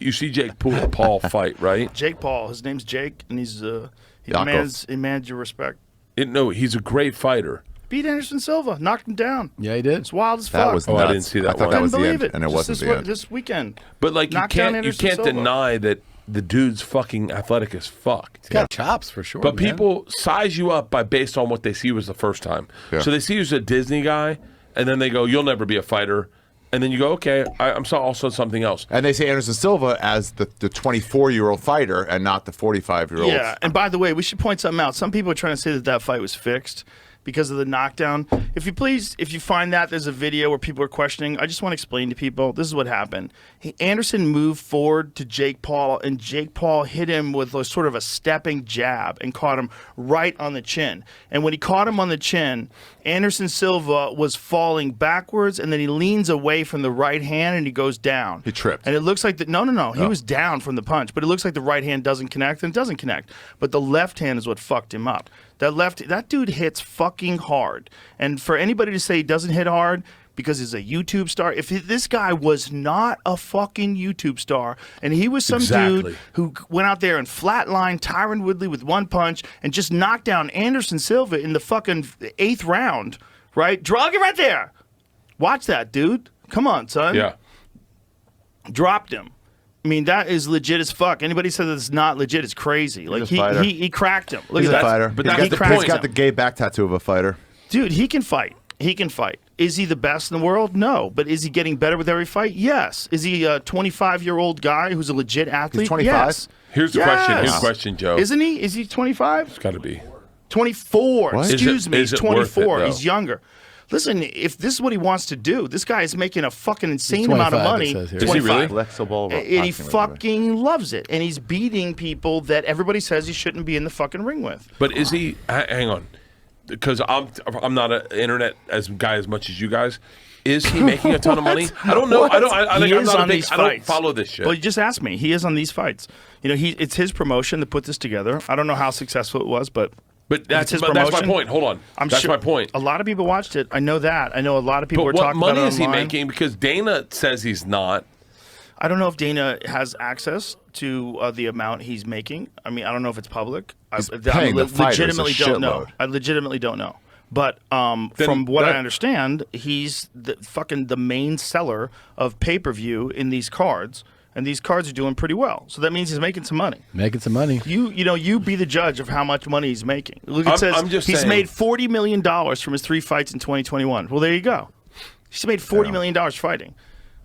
You see Jake Paul fight, right? Jake Paul. His name's Jake, and he demands your respect. No, he's a great fighter. Beat Anderson Silva, knocked him down. Yeah, he did. It's wild as fuck. That was nuts. I didn't see that. I thought that was the end, it. and it wasn't the end. This weekend. But like, you can't Silva. deny that the dude's fucking athletic as fuck. He's got chops for sure. But man. people size you up based on what they see was the first time. Yeah. So they see you as a Disney guy, and then they go, "You'll never be a fighter." And then you go, okay, I'm also something else. And they say Anderson Silva as the 24-year-old fighter and not the 45-year-old. Yeah, and by the way, we should point something out. Some people are trying to say that fight was fixed because of the knockdown. If you find that there's a video where people are questioning, I just want to explain to people, this is what happened. Anderson moved forward to Jake Paul, and Jake Paul hit him with sort of a stepping jab and caught him right on the chin. And when he caught him on the chin, Anderson Silva was falling backwards, and then he leans away from the right hand, and he goes down. He tripped. And it looks like no. He was down from the punch, but it looks like the right hand doesn't connect, and it doesn't connect. But the left hand is what fucked him up. That dude hits fucking hard. And for anybody to say he doesn't hit hard because he's a YouTube star, if this guy was not a fucking YouTube star and he was some dude who went out there and flatlined Tyron Woodley with one punch and just knocked down Anderson Silva in the fucking 8th round, right? Drug it right there. Watch that, dude. Come on, son. Yeah. Dropped him. I mean, that is legit as fuck. Anybody says that it's not legit is crazy. Like he cracked him. Look He's at a that. fighter. But He's got the gay back tattoo of a fighter. Dude, he can fight. He can fight. Is he the best in the world? No. But is he getting better with every fight? Yes. Is he a 25-year-old guy who's a legit athlete? He's 25? Yes. Here's the question. Here's the question, Joe. Isn't he? Is he 25? It's got to be. 24. What? Excuse me. Is He's it worth 24. it, He's younger. Listen, if this is what he wants to do, this guy is making a fucking insane 25, amount of money. it says here. Is he really? Flexible. And he fucking loves it. And he's beating people that everybody says he shouldn't be in the fucking ring with. But is he? Hang on, because I'm not an internet guy as much as you guys. Is he making a ton of money? I don't know. I don't follow this shit. Well, you just asked me. He is on these fights. You know, it's his promotion to put this together. I don't know how successful it was, but that's his promotion. That's my point. Hold on. That's my point. A lot of people watched it. I know that. I know a lot of people But are talking about it what money is he online. making? Because Dana says he's not. I don't know if Dana has access to the amount he's making. I mean, I don't know if it's public. I legitimately don't know. I legitimately don't know. But from what I understand, he's the main seller of pay-per-view in these cards. And these cards are doing pretty well. So that means he's making some money. Making some money. You be the judge of how much money he's making. Look, it says he's made $40 million from his 3 fights in 2021. Well, there you go. He's made $40 million fighting.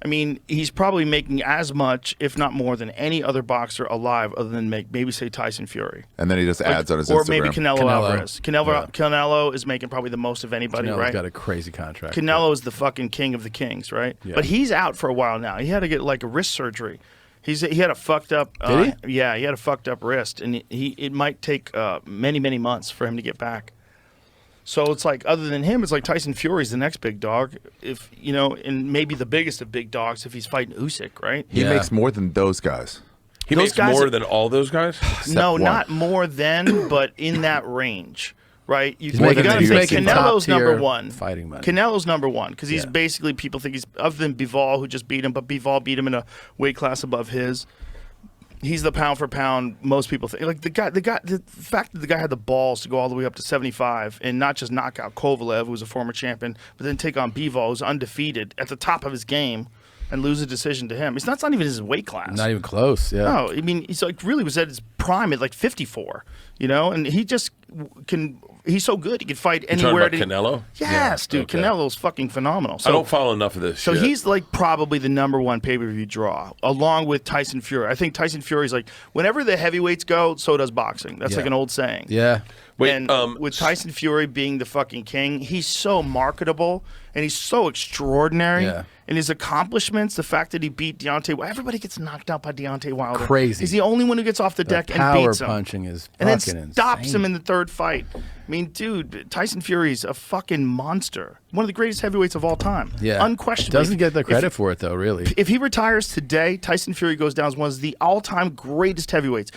I mean, he's probably making as much, if not more, than any other boxer alive other than maybe, say, Tyson Fury. And then he just adds on his or Instagram. Or maybe Canelo Alvarez. Canelo is making probably the most of anybody, Canelo's right? got a crazy contract. Canelo is the fucking king of the kings, right? Yeah. But he's out for a while now. He had to get like a wrist surgery. He had a fucked up. Did he? Yeah, he had a fucked up wrist, and it might take many months for him to get back. So it's like, other than him, it's like Tyson Fury's the next big dog, if and maybe the biggest of big dogs if he's fighting Usyk, right? He makes more than those guys. He makes more than all those guys? No, not more than, but in that range. Right, he's making Canelo's number one. Fighting money. Canelo's number one because he's basically, people think he's, other than Bivol, who just beat him, but Bivol beat him in a weight class above his. He's the pound for pound. Most people think like the fact that the guy had the balls to go all the way up to 75 and not just knock out Kovalev, who was a former champion, but then take on Bivol, who's undefeated at the top of his game, and lose a decision to him. It's not even his weight class. Not even close. Yeah. No, I mean he's like really was at his prime at like 54. And he just can. He's so good. He can fight anywhere. You're talking about Canelo? Yes, dude. Okay. Canelo's fucking phenomenal. So, I don't follow enough of this so shit. he's like probably the number one pay-per-view draw, along with Tyson Fury. I think Tyson Fury's like, whenever the heavyweights go, so does boxing. That's like an old saying. Yeah. And with Tyson Fury being the fucking king, he's so marketable and he's so extraordinary. Yeah. And his accomplishments, the fact that he beat Deontay Wilder, everybody gets knocked out by Deontay Wilder. Crazy. He's the only one who gets off the deck and beats him. Power punching is and then fucking stops insane. him in the third fight. I mean, dude, Tyson Fury's a fucking monster. One of the greatest heavyweights of all time. Yeah. Unquestionably. Doesn't get the credit for it, though, really. If he retires today, Tyson Fury goes down as one of the all-time greatest heavyweights.